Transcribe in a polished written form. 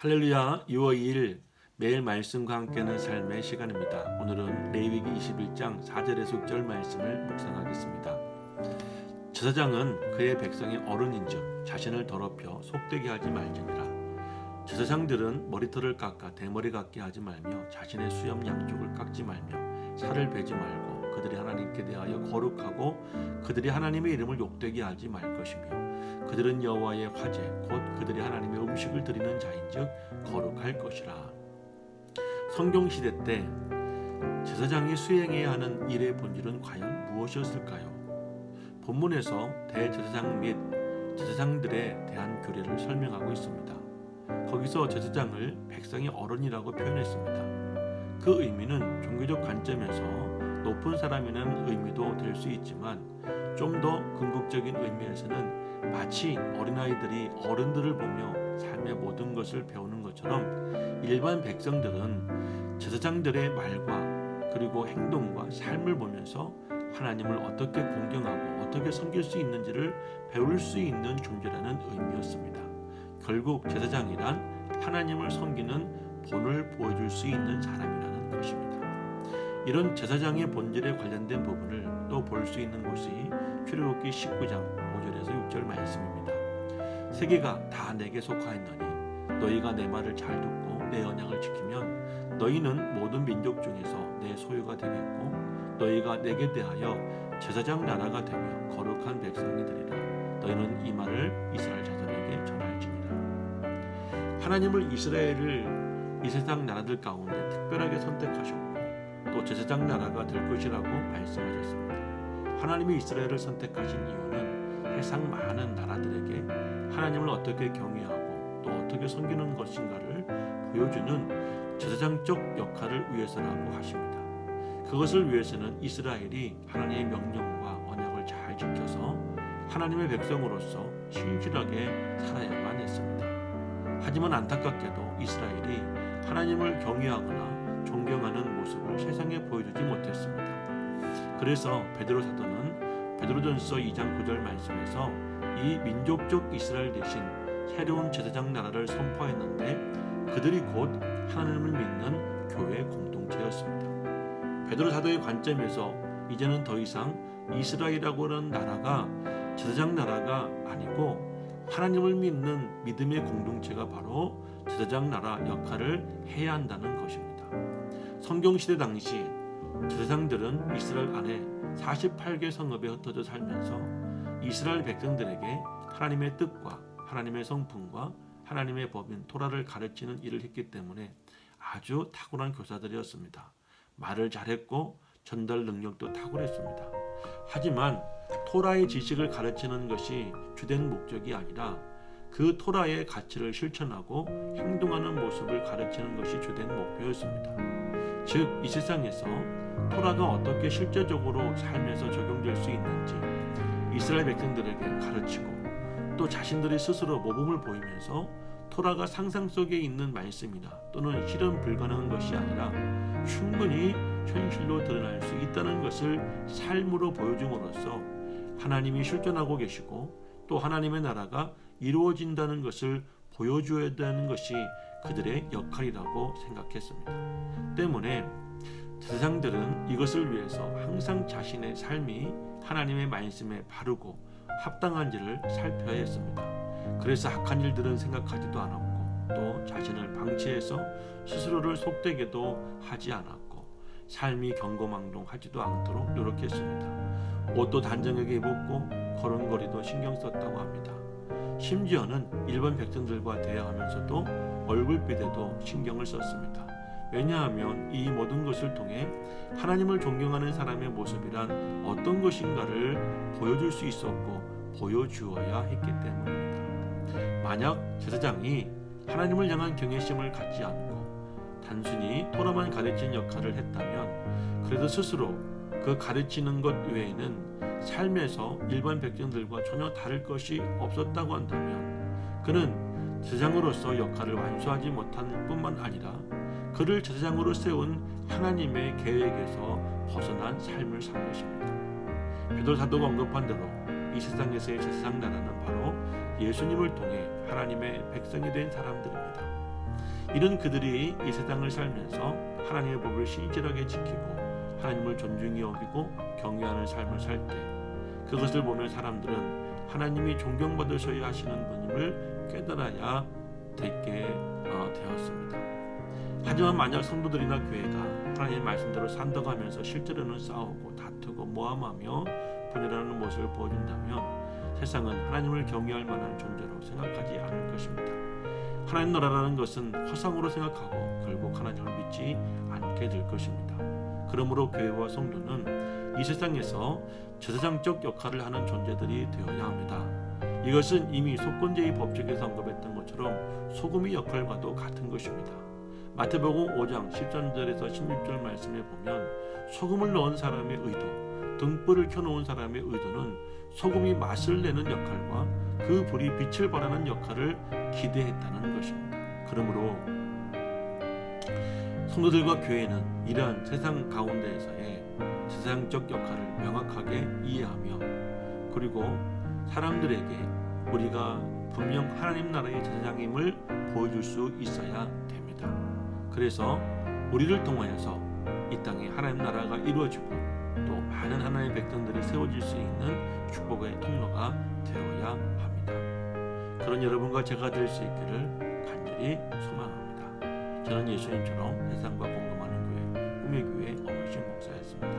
할렐루야. 6월 2일 매일 말씀과 함께하는 삶의 시간입니다. 오늘은 레위기 21장 4절에서 6절 말씀을 묵상하겠습니다. 제사장은 그의 백성의 어른인즉 자신을 더럽혀 속되게 하지 말지니라. 제사장들은 머리털을 깎아 대머리 같게 하지 말며 자신의 수염 양쪽을 깎지 말며 살을 베지 말고 그들이 하나님께 대하여 거룩하고 그들이 하나님의 이름을 욕되게 하지 말 것이며 그들은 여호와의 화제 곧 그들이 하나님의 음식을 드리는 자인즉 거룩할 것이라. 성경시대 때 제사장이 수행해야 하는 일의 본질은 과연 무엇이었을까요? 본문에서 대제사장 및 제사장들에 대한 규례를 설명하고 있습니다. 거기서 제사장을 백성의 어른이라고 표현했습니다. 그 의미는 종교적 관점에서 높은 사람이라는 의미도 될 수 있지만 좀 더 궁극적인 의미에서는 마치 어린아이들이 어른들을 보며 삶의 모든 것을 배우는 것처럼 일반 백성들은 제사장들의 말과 그리고 행동과 삶을 보면서 하나님을 어떻게 공경하고 어떻게 섬길 수 있는지를 배울 수 있는 존재라는 의미였습니다. 결국 제사장이란 하나님을 섬기는 본을 보여줄 수 있는 사람이라는 것입니다. 이런 제사장의 본질에 관련된 부분을 또 볼 수 있는 곳이 출애굽기 19장 5절에서 6절 말씀입니다. 세계가 다 내게 속하였나니 너희가 내 말을 잘 듣고 내 언약을 지키면 너희는 모든 민족 중에서 내 소유가 되겠고 너희가 내게 대하여 제사장 나라가 되며 거룩한 백성이 되리라. 너희는 이 말을 이스라엘 자손에게 전할지니라. 하나님을 이스라엘을 이 세상 나라들 가운데 특별하게 선택하셨고 또 제사장 나라가 될 것이라고 말씀하셨습니다. 하나님이 이스라엘을 선택하신 이유는 세상 많은 나라들에게 하나님을 어떻게 경외하고 또 어떻게 섬기는 것인가를 보여주는 제사장적 역할을 위해서라고 하십니다. 그것을 위해서는 이스라엘이 하나님의 명령과 언약을 잘 지켜서 하나님의 백성으로서 신실하게 살아야만 했습니다. 하지만 안타깝게도 이스라엘이 하나님을 경외하거나 존경하는 모습을 세상에 보여주지 못했습니다. 그래서 베드로 사도는 베드로전서 2장 9절 말씀에서 이 민족적 이스라엘 대신 새로운 제사장 나라를 선포했는데 그들이 곧 하나님을 믿는 교회 공동체였습니다. 베드로 사도의 관점에서 이제는 더 이상 이스라엘이라고 하는 나라가 제사장 나라가 아니고 하나님을 믿는 믿음의 공동체가 바로 제사장 나라 역할을 해야 한다는 것입니다. 성경시대 당시 제사장들은 이스라엘 안에 48개 성읍에 흩어져 살면서 이스라엘 백성들에게 하나님의 뜻과 하나님의 성품과 하나님의 법인 토라를 가르치는 일을 했기 때문에 아주 탁월한 교사들이었습니다. 말을 잘했고 전달 능력도 탁월했습니다. 하지만 토라의 지식을 가르치는 것이 주된 목적이 아니라 그 토라의 가치를 실천하고 행동하는 모습을 가르치는 것이 주된 목표였습니다. 즉, 이 세상에서 토라가 어떻게 실제적으로 삶에서 적용될 수 있는지 이스라엘 백성들에게 가르치고 또 자신들이 스스로 모범을 보이면서 토라가 상상 속에 있는 말씀이나 또는 실현 불가능한 것이 아니라 충분히 현실로 드러날 수 있다는 것을 삶으로 보여줌으로써 하나님이 실존하고 계시고 또 하나님의 나라가 이루어진다는 것을 보여줘야 되는 것이 그들의 역할이라고 생각했습니다. 때문에 제사장들은 이것을 위해서 항상 자신의 삶이 하나님의 말씀에 바르고 합당한지를 살펴야 했습니다. 그래서 악한 일들은 생각하지도 않았고 또 자신을 방치해서 스스로를 속되게도 하지 않았고 삶이 경거망동하지도 않도록 노력했습니다. 옷도 단정하게 입었고 걸음걸이도 신경 썼다고 합니다. 심지어는 일반 백성들과 대화하면서도 얼굴빛에도 신경을 썼습니다. 왜냐하면 이 모든 것을 통해 하나님을 존경하는 사람의 모습이란 어떤 것인가를 보여줄 수 있었고 보여주어야 했기 때문입니다. 만약 제사장이 하나님을 향한 경외심을 갖지 않고 단순히 토라만 가르치는 역할을 했다면 그래도 스스로 그 가르치는 것 외에는 삶에서 일반 백성들과 전혀 다를 것이 없었다고 한다면 그는 제사장으로서 역할을 완수하지 못한 뿐만 아니라 그를 제사장으로 세운 하나님의 계획에서 벗어난 삶을 산 것입니다. 베드로 사도가 언급한 대로 이 세상에서의 제사장 나라는 바로 예수님을 통해 하나님의 백성이 된 사람들입니다. 이런 그들이 이 세상을 살면서 하나님의 법을 신실하게 지키고 하나님을 존중히 여기고 경외하는 삶을 살 때 그것을 보면 사람들은 하나님이 존경받으셔야 하시는 분임을 깨달아야 되게 되었습니다. 하지만 만약 성도들이나 교회가 하나님의 말씀대로 산다고하면서 실제로는 싸우고 다투고 모함하며 분열하는 모습을 보여준다면 세상은 하나님을 경외할 만한 존재로 생각하지 않을 것입니다. 하나님 나라라는 것은 허상으로 생각하고 결국 하나님을 믿지 않게 될 것입니다. 그러므로 교회와 성도는 이 세상에서 제사장적 역할을 하는 존재들이 되어야 합니다. 이것은 이미 속건제의 법칙에서 언급했던 것처럼 소금의 역할과도 같은 것입니다. 마태복음 5장 13절에서 16절 말씀에 보면 소금을 넣은 사람의 의도, 등불을 켜놓은 사람의 의도는 소금이 맛을 내는 역할과 그 불이 빛을 발하는 역할을 기대했다는 것입니다. 그러므로 성도들과 교회는 이러한 세상 가운데에서의 세상적 역할을 명확하게 이해하며 그리고 사람들에게 우리가 분명 하나님 나라의 제사장임을 보여줄 수 있어야 됩니다. 그래서 우리를 통하여서 이 땅에 하나님 나라가 이루어지고 또 많은 하나님의 백성들이 세워질 수 있는 축복의 통로가 되어야 합니다. 그런 여러분과 제가 될 수 있기를 간절히 소망합니다. 저는 예수님처럼 세상과 공감하는 교회 꿈의 교회 엄을신 목사였습니다.